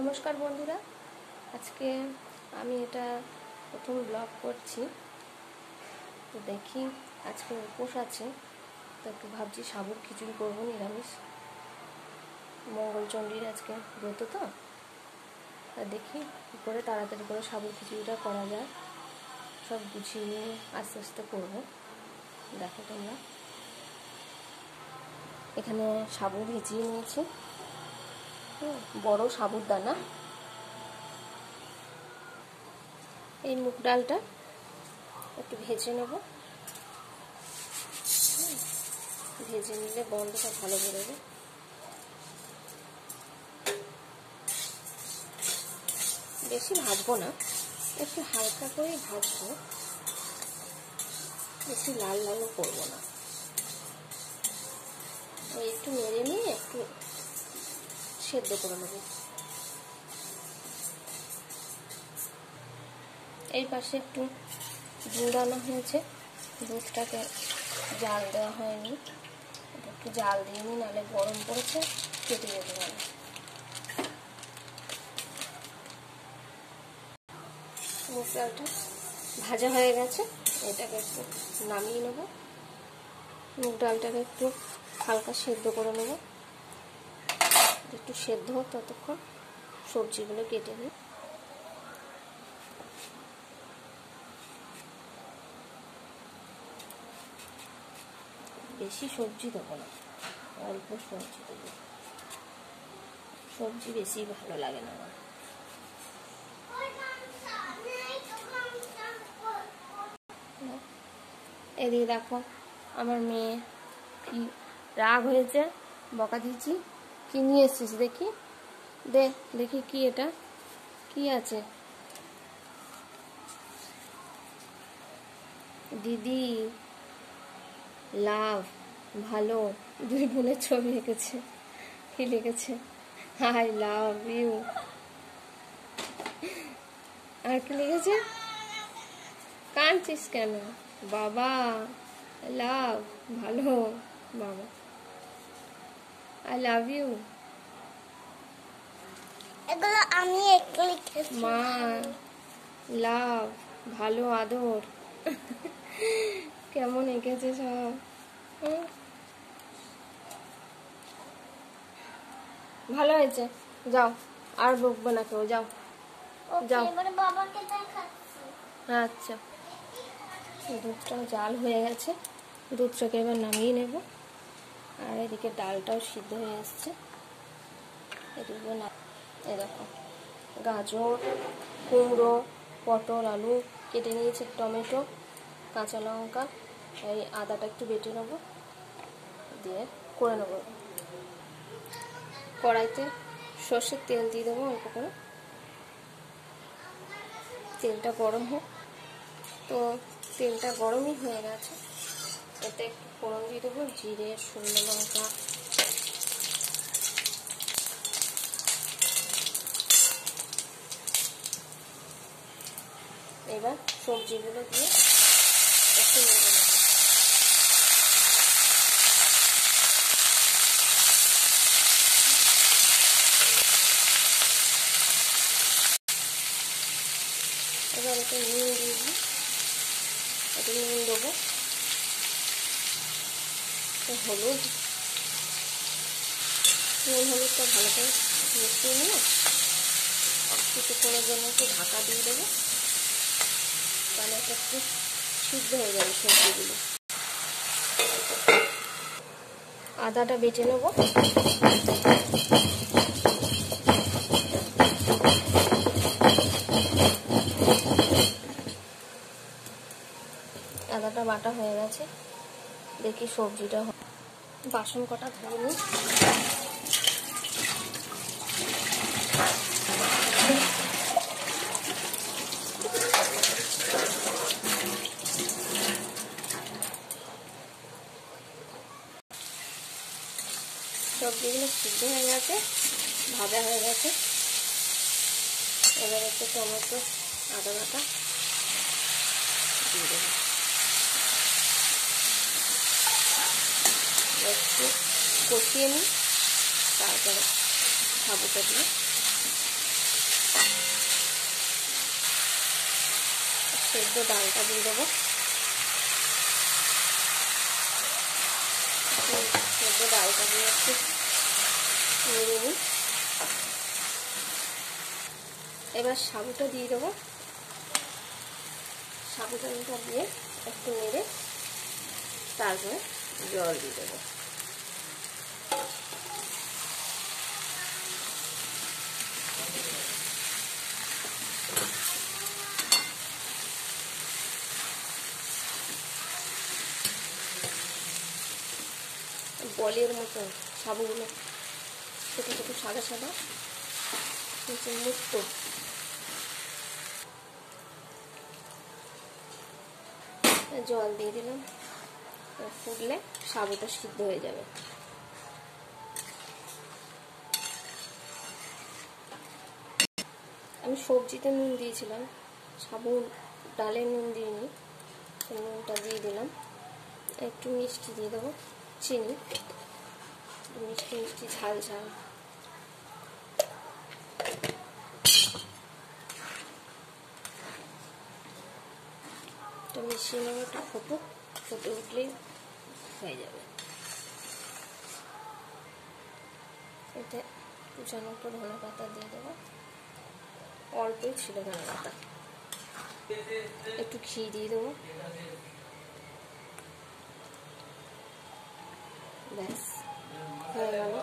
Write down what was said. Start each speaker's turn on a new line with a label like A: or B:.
A: নমস্কার বন্ধুরা, আজকে আমি এটা প্রথম ব্লগ করছি। তো দেখি আজকে উপোস আছে, তো একটু ভাবছি সাবুর খিচুড়ি করবো, নিরামিষ। মঙ্গলচণ্ডীর আজকে ব্রত, তো দেখি কী করে তাড়াতাড়ি করে সাবুর খিচুড়িটা করা যায়। সব গুছিয়ে নিয়ে আস্তে আস্তে করবো। দেখো তোমরা, এখানে সাবু ভিজিয়ে নিয়েছি, বড় সাবুর দানা। এই মুগ ডালটা একটু ভেজে নেব, ভেজে নিলে গন্ধটা ভালো বেরোবে। বেশি ভাজবো না, একটু হালকা করে ভাজবো, বেশি লাল লালও করবো না। ওই একটু নেড়ে নিয়ে একটু সেদ্ধ করে নেব। এই পাশে একটু দুধ আনা হয়েছে, দুধটাকে জাল দেওয়া হয়নি, একটু জাল দিয়ে নিই, নাহলে গরম পড়েছে কেটে যেতে পারে। মুগ ডালটা ভাজা হয়ে গেছে, এটাকে একটু নামিয়ে নেব। মুগ ডালটাকে একটু হালকা সেদ্ধ করে নেব, একটু সেদ্ধ হোক ততক্ষণ সবজিগুলো কেটে নিই। বেশি সবজি দেবো না, অল্প সবজি দেবো, সবজি বেশি ভালো লাগে না আমার। এদিকে দেখো, আমার মেয়ে কি রাগ হয়েছে, বকা দিয়েছি। কি নিয়ে এসছিস দেখি, দেখি কি এটা, কি আছে? দিদি লাভ ভালো, দুই বোনের ছবি এঁকেছে। কি লিখেছে? I love you. আর কি লিখেছে? কাঁদছিস কেন? বাবা লাভ ভালো, বাবা আই লাভ ইউ।
B: এগুলো আমি লিখেছি।
A: মা লাভ ভালো আদর। কেমন এঁকেছে সব। ভালো হয়েছে, যাও, আর বকবো না কেউ, যাও যাও।
B: এবারে বাবাকে দেখাচ্ছি।
A: আচ্ছা, দুধটাও জাল হয়ে গেছে, দুধটাকে এবার নামিয়ে নেব। আর এদিকে ডালটাও সিদ্ধ হয়ে এসছে। এদিকে না, দেখো গাজর, কুমড়ো, পটল, আলু কেটে নিয়েছি, টমেটো, কাঁচা লঙ্কা, এই আদাটা একটু বেটে নেব, দিয়ে করে নেব। কড়াইতে সর্ষের তেল দিয়ে দেবো অল্প করে, তেলটা গরম হোক। তো তেলটা গরমই হয়ে গেছে, এতে একটু ফোড়ন দিয়ে দেবো, জিরে, শুকনো লঙ্কা, এবার সবজিগুলো দিয়ে একটু নেড়ে নেব। এবার একটু নুন দিয়ে দিই, একটু নুন দেবো, হলুদ, নুন হলুদটা ভালো করে মিশিয়ে নিয়ে কিছুক্ষণের জন্য একটু ঢাকা দিয়ে দেবো, তাহলে একটা একটু সিদ্ধ হয়ে যাবে সবজিগুলো। আদাটা বেটে নেব, আদাটা বাটা হয়ে গেছে। দেখি সবজিটা, বাসন কটা ধরে নিই। সবজিগুলো সিদ্ধ হয়ে গেছে, ভাজা হয়ে গেছে। এবার একটু টমেটো, আদা বাটা দিয়ে দেবো, একটু কষিয়ে নিই, তারপরে সাবুটা দিয়ে সেদ্ধ ডালটা দিয়ে দেবো। সেদ্ধ ডালটা দিয়ে একটু নেড়ে নিই। এবার সাবুটা দিয়ে দেবো। সাবুটা দিয়ে একটু নেড়ে তারপরে জল দিয়ে দেবো। বলের মতো সাবুগুলো ছোটো ছোটো সাদা সাদা মুক্ত। জল দিয়ে দিলাম, ফুটলে সাবুটা সিদ্ধ হয়ে যাবে। আমি সবজিতে নুন দিয়েছিলাম, সাবু ডালে নুন দিইনি, নুনটা দিয়ে দিলাম। একটু মিষ্টি দিয়ে দেবো, চিনি, মিষ্টি মিষ্টি ঝাল ঝাল। তো মিশিয়ে নেবো, একটু ফুটুক, ফুটে উঠলেই হয়ে যাবে। এতে কুচানো একটু ধনে পাতা দিয়ে দেবো, অল্পই ছিল ধনে পাতা। একটু ঘি দিয়ে দেবো, ব্যাস হয়ে গেল।